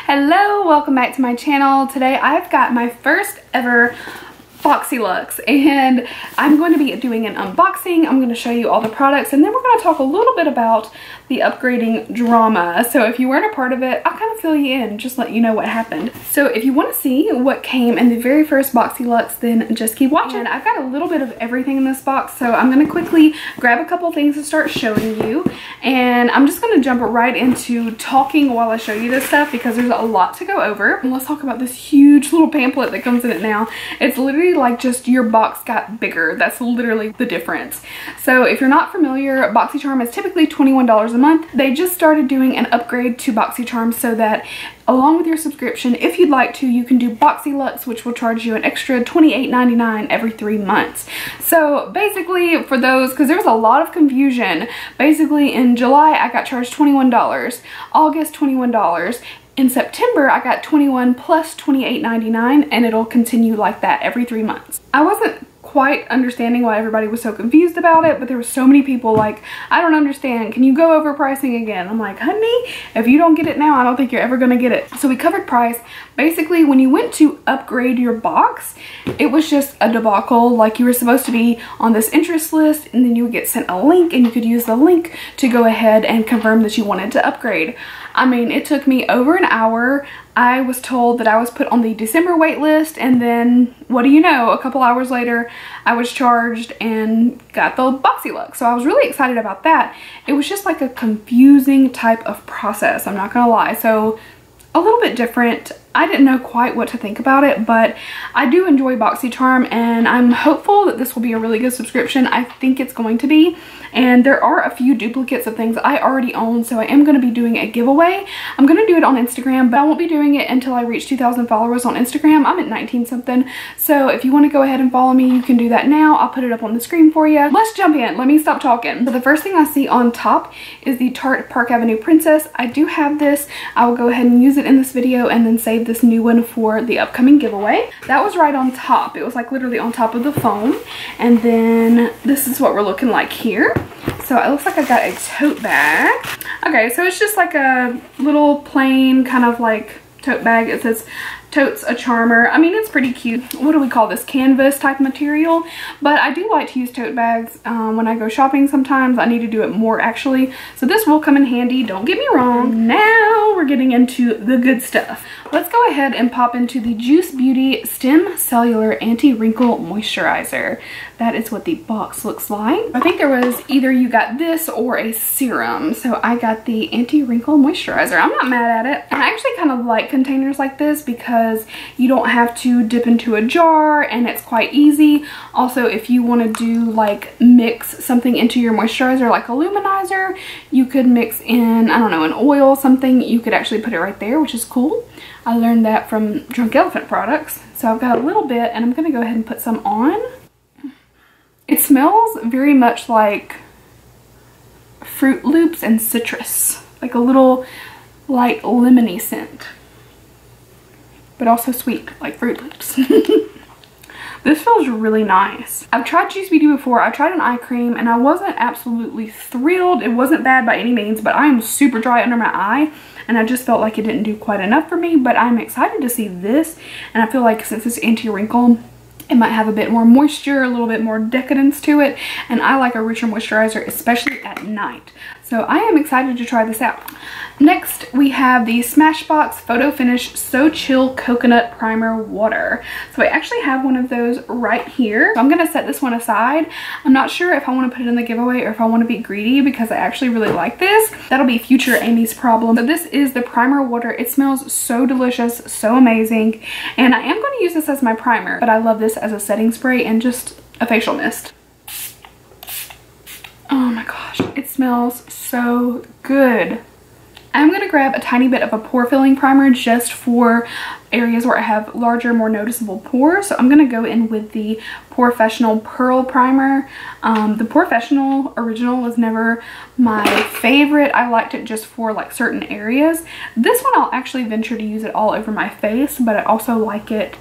Hello, welcome back to my channel. Today I've got my first ever Boxyluxe and I'm going to be doing an unboxing. I'm going to show you all the products and then we're going to talk a little bit about the upgrading drama. So if you weren't a part of it, I'll kind of fill you in, just let you know what happened. So if you want to see what came in the very first Boxyluxe, then just keep watching. And I've got a little bit of everything in this box, so I'm going to quickly grab a couple things to start showing you. And I'm just going to jump right into talking while I show you this stuff because there's a lot to go over. And let's talk about this huge little pamphlet that comes in it now. It's literally like just your box got bigger. That's literally the difference. So if you're not familiar, BoxyCharm is typically $21 a month. They just started doing an upgrade to BoxyCharm so that along with your subscription, if you'd like to, you can do Boxyluxe, which will charge you an extra $28.99 every 3 months. So basically for those, because there was a lot of confusion, basically in July I got charged $21, August $21, in September I got $21 plus $28.99, and it'll continue like that every 3 months. I wasn't quite understanding why everybody was so confused about it, but there were so many people like, I don't understand, can you go over pricing again? I'm like, honey, if you don't get it now, I don't think you're ever gonna get it. So we covered price. Basically, when you went to upgrade your box, it was just a debacle. Like, you were supposed to be on this interest list and then you would get sent a link and you could use the link to go ahead and confirm that you wanted to upgrade. I mean, it took me over an hour. I was told that I was put on the December wait list, and then what do you know, a couple hours later I was charged and got the Boxyluxe. So I was really excited about that. It was just like a confusing type of process, I'm not gonna lie. So a little bit different. I didn't know quite what to think about it, but I do enjoy BoxyCharm and I'm hopeful that this will be a really good subscription. I think it's going to be, and there are a few duplicates of things I already own, so I am going to be doing a giveaway. I'm going to do it on Instagram, but I won't be doing it until I reach 2,000 followers on Instagram. I'm at 19 something, so if you want to go ahead and follow me, you can do that now. I'll put it up on the screen for you. Let's jump in. Let me stop talking. So the first thing I see on top is the Tarte Park Avenue Princess. I do have this. I will go ahead and use it in this video and then save this new one for the upcoming giveaway. That was right on top. It was like literally on top of the phone. And then this is what we're looking like here. So it looks like I got a tote bag. Okay, so it's just like a little plain kind of like tote bag. It says totes a charmer. I mean, it's pretty cute. What do we call this? Canvas type material. But I do like to use tote bags when I go shopping sometimes. I need to do it more actually. So this will come in handy, don't get me wrong. Now we're getting into the good stuff. Let's go ahead and pop into the Juice Beauty Stem Cellular Anti-Wrinkle Moisturizer. That is what the box looks like. I think there was either you got this or a serum. So I got the anti-wrinkle moisturizer. I'm not mad at it. And I actually kind of like containers like this because you don't have to dip into a jar and it's quite easy. Also, if you want to do like mix something into your moisturizer like a luminizer, you could mix in, I don't know, an oil, something. You could actually put it right there, which is cool. I learned that from Drunk Elephant products. So I've got a little bit and I'm going to go ahead and put some on. It smells very much like Fruit Loops and citrus. Like a little light lemony scent. But also sweet, like Fruit Loops. This feels really nice. I've tried Juice Beauty before. I tried an eye cream and I wasn't absolutely thrilled. It wasn't bad by any means, but I am super dry under my eye and I just felt like it didn't do quite enough for me. But I'm excited to see this, and I feel like since it's anti-wrinkle, it might have a bit more moisture, a little bit more decadence to it, and I like a richer moisturizer, especially at night. So I am excited to try this out. Next, we have the Smashbox Photo Finish So Chill Coconut Primer Water. So I actually have one of those right here. So I'm going to set this one aside. I'm not sure if I want to put it in the giveaway or if I want to be greedy because I actually really like this. That'll be future Amy's problem. So this is the primer water. It smells so delicious, so amazing. And I am going to use this as my primer, but I love this as a setting spray and just a facial mist. Oh my gosh, it smells so good. I'm going to grab a tiny bit of a pore filling primer just for areas where I have larger, more noticeable pores. So I'm going to go in with the POREfessional Pearl Primer. The POREfessional original was never my favorite. I liked it just for like certain areas. This one I'll actually venture to use it all over my face, but I also like it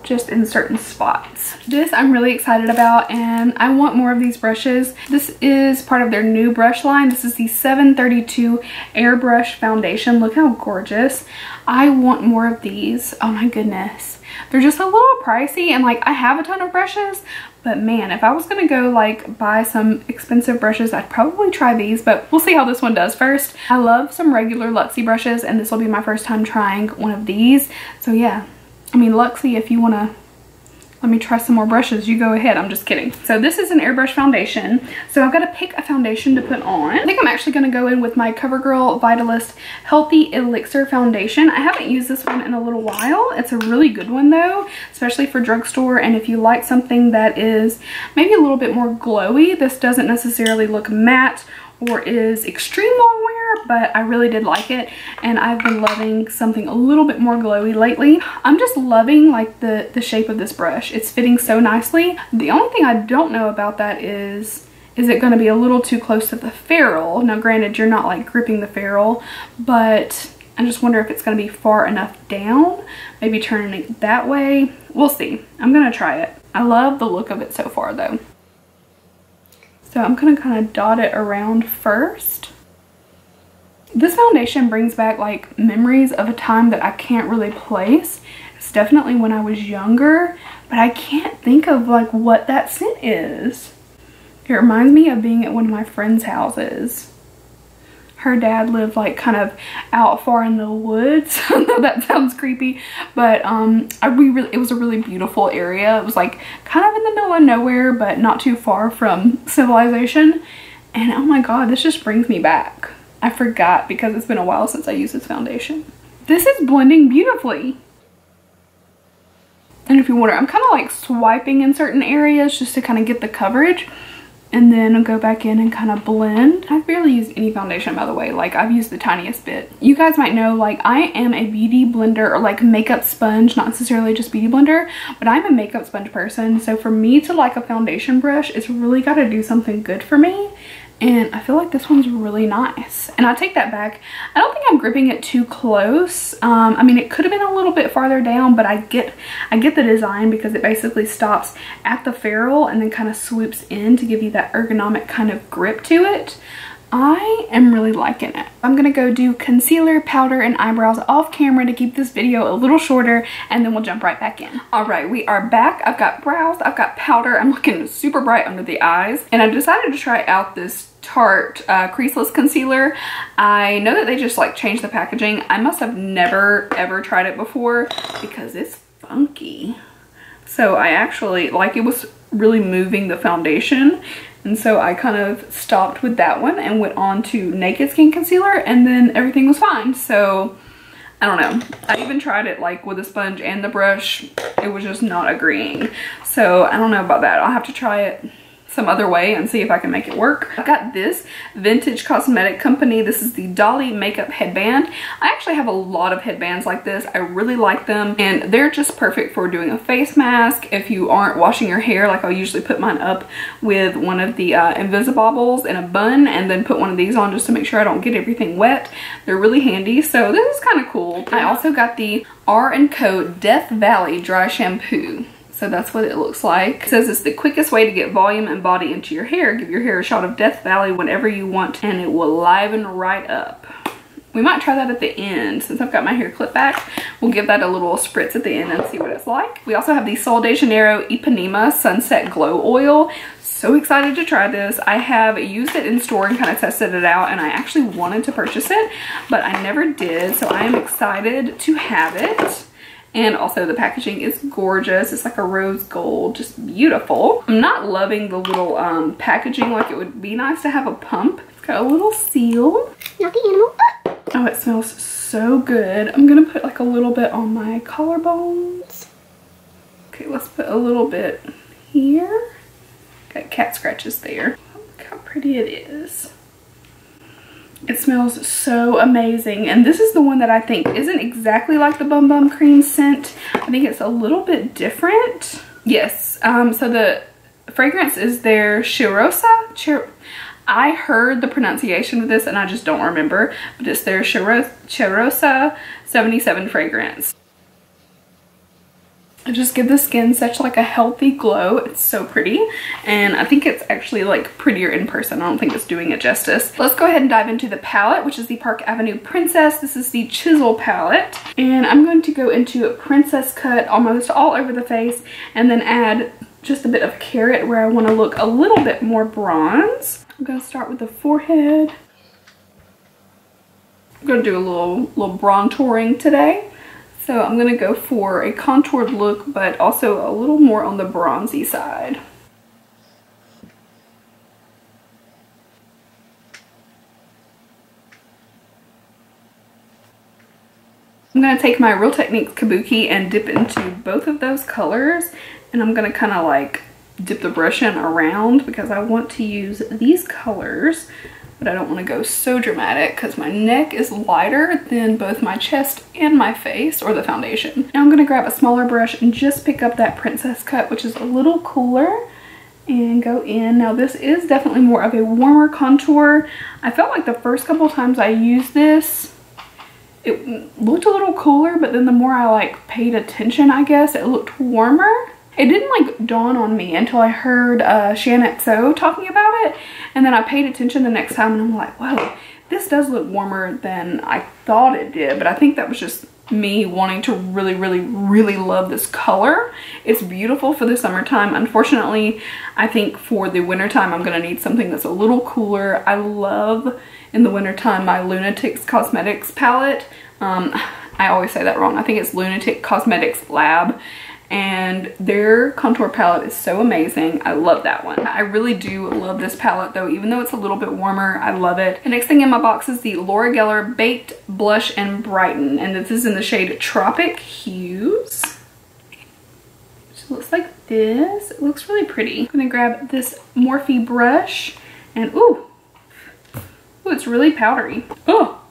just in certain spots. This I'm really excited about, and I want more of these brushes. This is part of their new brush line. This is the 732 Airbrush Foundation. Look how gorgeous. I want more of these. Oh my goodness. They're just a little pricey, and like I have a ton of brushes, but man, if I was gonna go like buy some expensive brushes, I'd probably try these, but we'll see how this one does first. I love some regular Luxie brushes, and this will be my first time trying one of these. So yeah, I mean, Luxie, if you wanna let me try some more brushes, you go ahead. I'm just kidding. So this is an airbrush foundation. So I've got to pick a foundation to put on. I think I'm actually going to go in with my CoverGirl Vitalist Healthy Elixir foundation. I haven't used this one in a little while. It's a really good one though, especially for drugstore. And if you like something that is maybe a little bit more glowy, this doesn't necessarily look matte or is extreme long wear, but I really did like it, and I've been loving something a little bit more glowy lately. I'm just loving like the shape of this brush. It's fitting so nicely. The only thing I don't know about that is it going to be a little too close to the ferrule? Now granted, you're not like gripping the ferrule, but I just wonder if it's going to be far enough down, maybe turning it that way. We'll see. I'm going to try it. I love the look of it so far though. So I'm going to kind of dot it around first. This foundation brings back like memories of a time that I can't really place. It's definitely when I was younger, but I can't think of like what that scent is. It reminds me of being at one of my friends' houses. Her dad lived like kind of out far in the woods. I know that sounds creepy, but it was a really beautiful area. It was like kind of in the middle of nowhere, but not too far from civilization. And oh my god, this just brings me back. I forgot because it's been a while since I used this foundation. This is blending beautifully. And if you wonder, I'm kind of like swiping in certain areas just to kind of get the coverage, and then I'll go back in and kind of blend. I've barely used any foundation, by the way. Like, I've used the tiniest bit. You guys might know, like, I am a beauty blender or like makeup sponge, not necessarily just beauty blender, but I'm a makeup sponge person. So for me to like a foundation brush, it's really got to do something good for me. And I feel like this one's really nice. And I take that back. I don't think I'm gripping it too close. I mean, it could have been a little bit farther down, but I get the design because it basically stops at the ferrule and then kind of swoops in to give you that ergonomic kind of grip to it. I am really liking it. I'm gonna go do concealer, powder, and eyebrows off camera to keep this video a little shorter, and then we'll jump right back in. All right, we are back. I've got brows, I've got powder. I'm looking super bright under the eyes, and I decided to try out this Tarte creaseless concealer. I know that they just like changed the packaging. I must have never ever tried it before because it's funky. So I actually, like, it was really moving the foundation. And so I kind of stopped with that one and went on to Naked Skin Concealer, and then everything was fine. So I don't know. I even tried it like with a sponge and the brush. It was just not agreeing. So I don't know about that. I'll have to try it some other way and see if I can make it work. I got this Vintage Cosmetic Company. This is the Dolly Makeup Headband. I actually have a lot of headbands like this. I really like them, and they're just perfect for doing a face mask. If you aren't washing your hair, like I'll usually put mine up with one of the Invisibobbles in a bun and then put one of these on just to make sure I don't get everything wet. They're really handy, so this is kind of cool. I also got the R&Co Death Valley Dry Shampoo. So that's what it looks like. It says it's the quickest way to get volume and body into your hair. Give your hair a shot of Death Valley whenever you want, and it will liven right up. We might try that at the end. Since I've got my hair clipped back, we'll give that a little spritz at the end and see what it's like. We also have the Sol de Janeiro Ipanema Sunset Glow Oil. So excited to try this. I have used it in store and kind of tested it out, and I actually wanted to purchase it, but I never did. So I am excited to have it. And also the packaging is gorgeous. It's like a rose gold, just beautiful. I'm not loving the little packaging. Like, it would be nice to have a pump. It's got a little seal. Not the animal. Oh, it smells so good. I'm gonna put like a little bit on my collarbones. Okay, let's put a little bit here. Got cat scratches there. Look how pretty it is. It smells so amazing, and this is the one that I think isn't exactly like the Bum Bum Cream scent. I think it's a little bit different. Yes, so the fragrance is their Cheirosa. I heard the pronunciation of this and I just don't remember, but it's their Cheirosa 77 fragrance. just give the skin such like a healthy glow. It's so pretty, and I think it's actually like prettier in person. I don't think it's doing it justice. Let's go ahead and dive into the palette, which is the Park Avenue Princess. This is the Chisel palette, and I'm going to go into a princess cut almost all over the face, and then add just a bit of carrot where I want to look a little bit more bronze. I'm going to start with the forehead. I'm going to do a little bronzing today. So I'm going to go for a contoured look, but also a little more on the bronzy side. I'm going to take my Real Techniques Kabuki and dip into both of those colors, and I'm going to kind of like dip the brush in around because I want to use these colors, but I don't want to go so dramatic because my neck is lighter than both my chest and my face, or the foundation. Now I'm going to grab a smaller brush and just pick up that princess cut, which is a little cooler, and go in. Now this is definitely more of a warmer contour. I felt like the first couple times I used this, it looked a little cooler, but then the more I like paid attention, I guess, it looked warmer. It didn't like dawn on me until I heard Shan XO talking about it, and then I paid attention the next time and I'm like, whoa, this does look warmer than I thought it did. But I think that was just me wanting to really, really, really love this color. It's beautiful for the summertime. Unfortunately, I think for the wintertime, I'm gonna need something that's a little cooler. I love, in the wintertime, my Lunatics Cosmetics palette. I always say that wrong. I think it's Lunatic Cosmetics Lab. And their contour palette is so amazing. I love that one. I really do love this palette though, even though it's a little bit warmer. I love it. The next thing in my box is the Laura Geller Baked Blush and Brighten, and this is in the shade Tropic Hues. It looks like this. It looks really pretty. I'm gonna grab this Morphe brush, and ooh, it's really powdery. Oh,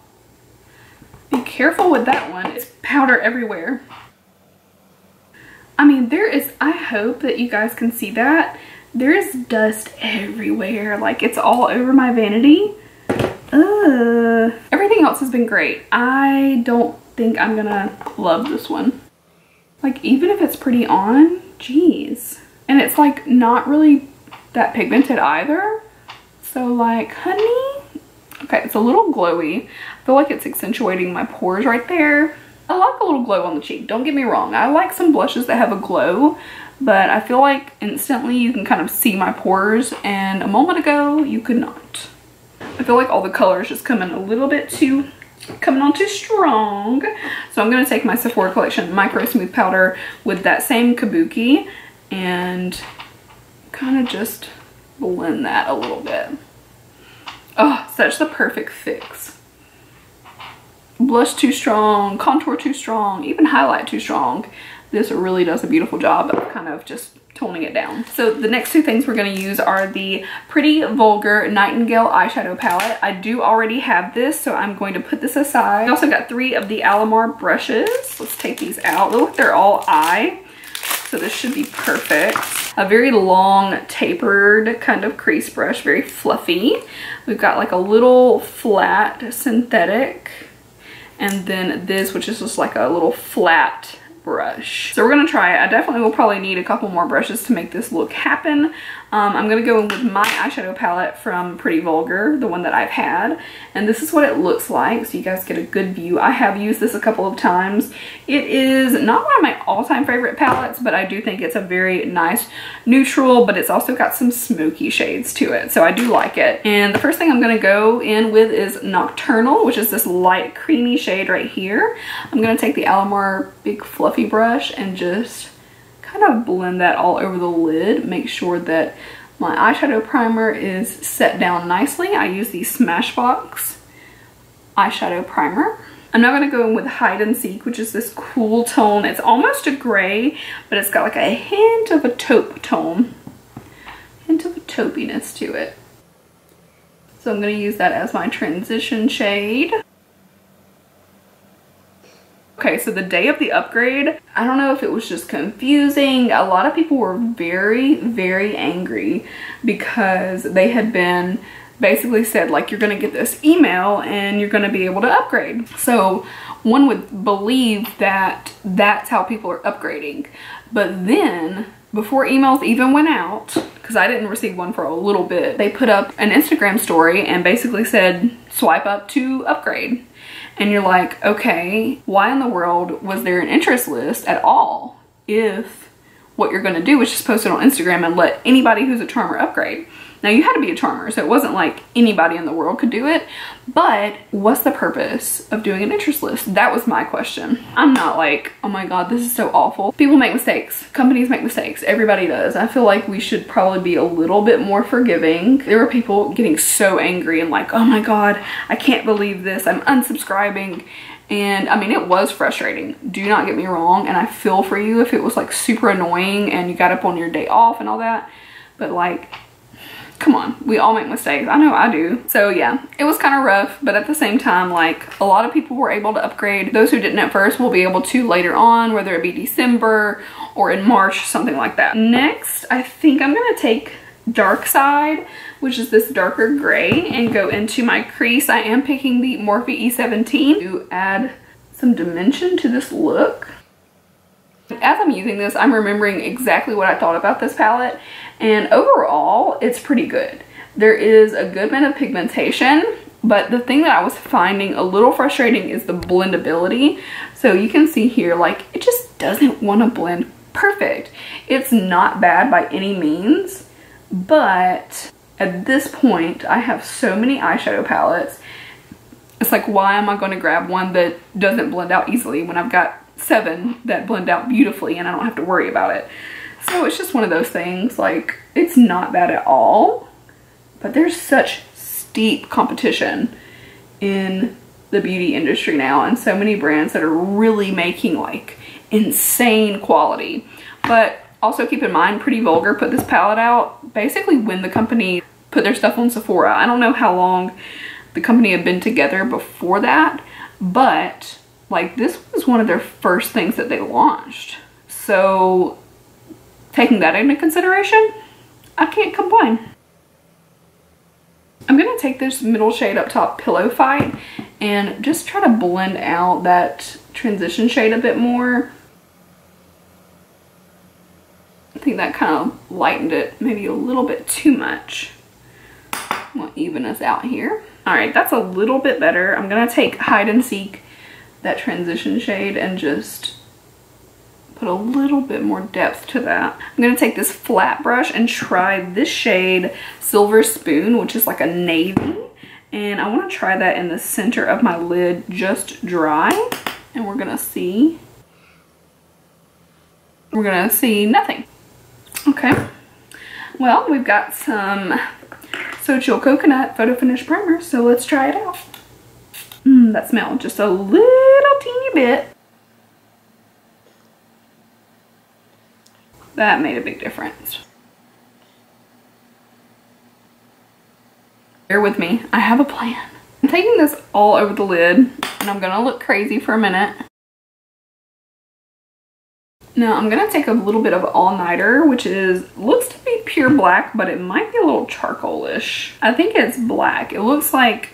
be careful with that one. It's powder everywhere. I mean, there is, I hope that you guys can see that. There is dust everywhere. Like, it's all over my vanity. Everything else has been great. I don't think I'm gonna love this one. Like, even if it's pretty on, geez. And it's like not really that pigmented either. So like, honey. Okay, it's a little glowy. I feel like it's accentuating my pores right there. I like a little glow on the cheek, don't get me wrong. I like some blushes that have a glow, but I feel like instantly you can kind of see my pores, and a moment ago you could not. I feel like all the colors just come in a little bit too, coming on too strong. So I'm gonna take my Sephora Collection Micro Smooth Powder with that same Kabuki and kind of just blend that a little bit. Oh, such the perfect fix. Blush too strong, contour too strong, even highlight too strong. This really does a beautiful job of kind of just toning it down. So the next two things we're going to use are the Pretty Vulgar Nightingale eyeshadow palette. I do already have this, so I'm going to put this aside. I also got 3 of the Alamar brushes. Let's take these out. Look, they're all eye, so this should be perfect. A very long tapered kind of crease brush, very fluffy. We've got like a little flat synthetic, and then this, which is just like a little flat brush. So we're gonna try it. I definitely will probably need a couple more brushes to make this look happen. I'm gonna go in with my eyeshadow palette from Pretty Vulgar, the one that I've had, and this is what it looks like, so you guys get a good view. I have used this a couple of times. It is not one of my all-time favorite palettes, but I do think it's a very nice neutral, but it's also got some smoky shades to it, so I do like it. And the first thing I'm gonna go in with is Nocturnal, which is this light creamy shade right here. I'm gonna take the Alamar big fluffy brush and just kind of blend that all over the lid. Make sure that my eyeshadow primer is set down nicely. I use the Smashbox eyeshadow primer. I'm now going to go in with Hide and Seek, which is this cool tone. It's almost a gray, but it's got like a hint of a taupe tone. Hint of a taupiness to it. So I'm going to use that as my transition shade. Okay, so the day of the upgrade, I don't know if it was just confusing. A lot of people were very, very angry because they had been basically said like, you're gonna get this email and you're gonna be able to upgrade. So one would believe that that's how people are upgrading. But then, before emails even went out, because I didn't receive one for a little bit, they put up an Instagram story and basically said, swipe up to upgrade. And you're like, okay, why in the world was there an interest list at all if what you're gonna do is just post it on Instagram and let anybody who's a charmer upgrade? Now, you had to be a charmer, so it wasn't like anybody in the world could do it, but what's the purpose of doing an interest list? That was my question. I'm not like, oh my God, this is so awful. People make mistakes. Companies make mistakes. Everybody does. I feel like we should probably be a little bit more forgiving. There were people getting so angry and like, oh my God, I can't believe this. I'm unsubscribing. And I mean, it was frustrating. Do not get me wrong. And I feel for you if it was like super annoying and you got up on your day off and all that. But like, come on, we all make mistakes. I know I do. So yeah, it was kind of rough, but at the same time, like, a lot of people were able to upgrade. Those who didn't at first will be able to later on, whether it be December or in March, something like that. Next, I think I'm gonna take Dark Side, which is this darker gray, and go into my crease. I am picking the Morphe E17 to add some dimension to this look. As I'm using this, I'm remembering exactly what I thought about this palette, and overall, it's pretty good. There is a good bit of pigmentation, but the thing that I was finding a little frustrating is the blendability. So you can see here, like, it just doesn't want to blend perfect. It's not bad by any means, but at this point, I have so many eyeshadow palettes. It's like, why am I going to grab one that doesn't blend out easily when I've got 7 that blend out beautifully and I don't have to worry about it? So it's just one of those things. Like, it's not bad at all, but there's such steep competition in the beauty industry now, and so many brands that are really making like insane quality. But also keep in mind, Pretty Vulgar put this palette out basically when the company put their stuff on Sephora. I don't know how long the company had been together before that, but like, this was one of their first things that they launched. So taking that into consideration, I can't complain. I'm gonna take this middle shade up top, Pillow Fight, and just try to blend out that transition shade a bit more. I think that kind of lightened it maybe a little bit too much. We'll even us out here. All right, that's a little bit better. I'm gonna take Hide and Seek, that transition shade, and just put a little bit more depth to that. I'm gonna take this flat brush and try this shade Silver Spoon, which is like a navy, and I want to try that in the center of my lid, just dry, and we're gonna see nothing. Okay, well, we've got some So Chill Coconut Photo Finish Primer, so let's try it out. That smelled just a little teeny bit. That made a big difference. Bear with me, I have a plan. I'm taking this all over the lid, and I'm gonna look crazy for a minute. Now I'm gonna take a little bit of All Nighter, which looks to be pure black, but it might be a little charcoalish. I think it's black. It looks like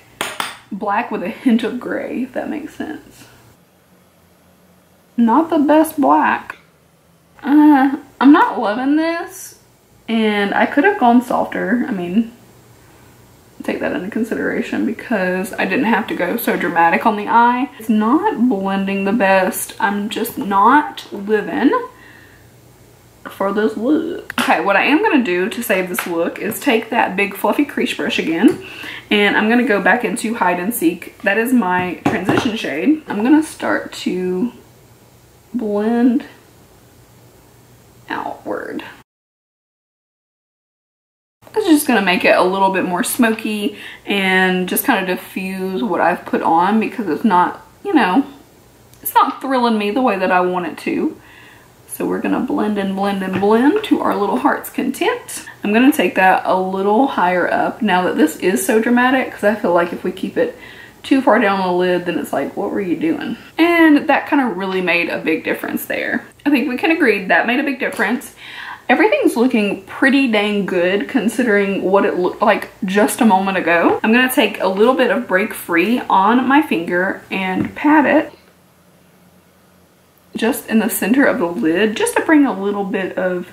black with a hint of gray, if that makes sense. Not the best black. I'm not loving this, and I could have gone softer. I mean, take that into consideration because I didn't have to go so dramatic on the eye. It's not blending the best. I'm just not living for this look. Okay, what I am gonna do to save this look is take that big fluffy crease brush again, and I'm gonna go back into Hide and Seek. That is my transition shade. I'm gonna start to blend outward. It's just gonna make it a little bit more smoky and just kind of diffuse what I've put on, because it's not, you know, it's not thrilling me the way that I want it to. So we're gonna blend and blend and blend to our little heart's content. I'm gonna take that a little higher up now that this is so dramatic, because I feel like if we keep it too far down the lid, then it's like, what were you doing? And that kind of really made a big difference there. I think we can agree that made a big difference. Everything's looking pretty dang good considering what it looked like just a moment ago. I'm gonna take a little bit of Break Free on my finger and pat it just in the center of the lid, just to bring a little bit of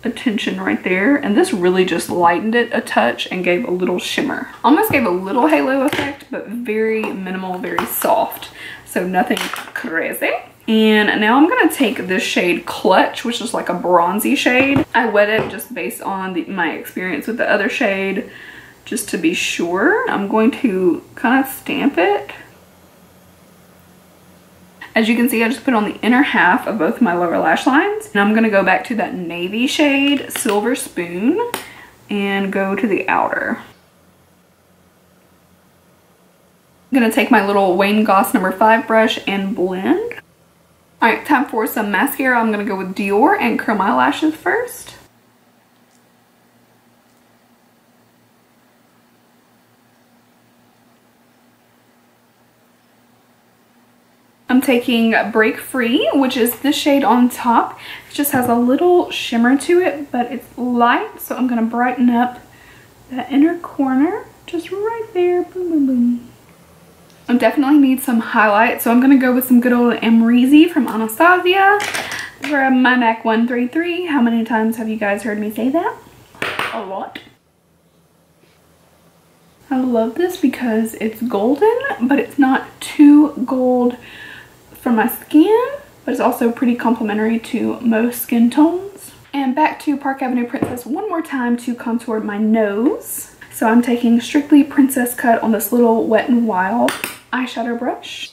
attention right there. And this really just lightened it a touch and gave a little shimmer. Almost gave a little halo effect, but very minimal, very soft. So nothing crazy. And now I'm gonna take this shade Clutch, which is like a bronzy shade. I wet it just based on my experience with the other shade, just to be sure. I'm going to kind of stamp it. As you can see, I just put on the inner half of both my lower lash lines. And I'm gonna go back to that navy shade, Silver Spoon, and go to the outer. I'm gonna take my little Wayne Goss number 5 brush and blend. All right, time for some mascara. I'm gonna go with Dior and curl my lashes first. I'm taking Break Free, which is this shade on top. It just has a little shimmer to it, but it's light, so I'm gonna brighten up that inner corner, just right there, boom, boom, boom. I definitely need some highlight, so I'm gonna go with some good old Amrezy from Anastasia. Grab my MAC 133. How many times have you guys heard me say that? A lot. I love this because it's golden, but it's not too gold for my skin, but it's also pretty complementary to most skin tones. And back to Park Avenue Princess one more time to contour my nose. So I'm taking Strictly Princess Cut on this little Wet n Wild eyeshadow brush.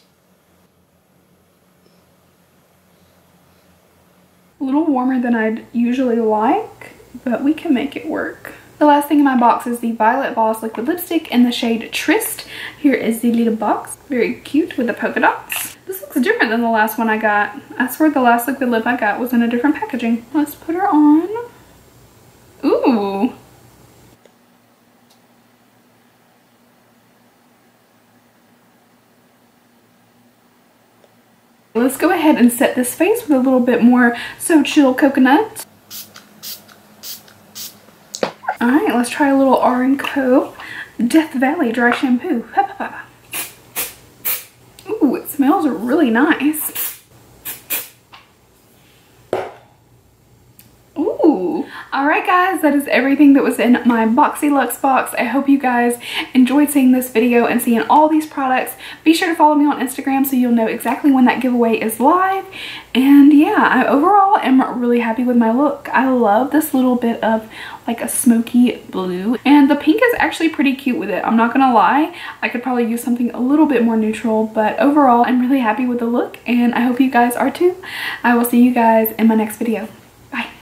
A little warmer than I'd usually like, but we can make it work. The last thing in my box is the Violet Voss liquid lipstick in the shade Tryst. Here is the little box. Very cute with the polka dots. This looks different than the last one I got. I swear the last liquid lip I got was in a different packaging. Let's put her on. Ooh. Let's go ahead and set this face with a little bit more So Chill Coconut. Alright, let's try a little R&Co Death Valley Dry Shampoo. Ooh, it smells really nice. Ooh. Alright guys, that is everything that was in my Boxyluxe box. I hope you guys enjoyed seeing this video and seeing all these products. Be sure to follow me on Instagram so you'll know exactly when that giveaway is live. And yeah, I overall am really happy with my look. I love this little bit of like a smoky blue, and the pink is actually pretty cute with it. I'm not gonna lie, I could probably use something a little bit more neutral, but overall I'm really happy with the look and I hope you guys are too. I will see you guys in my next video.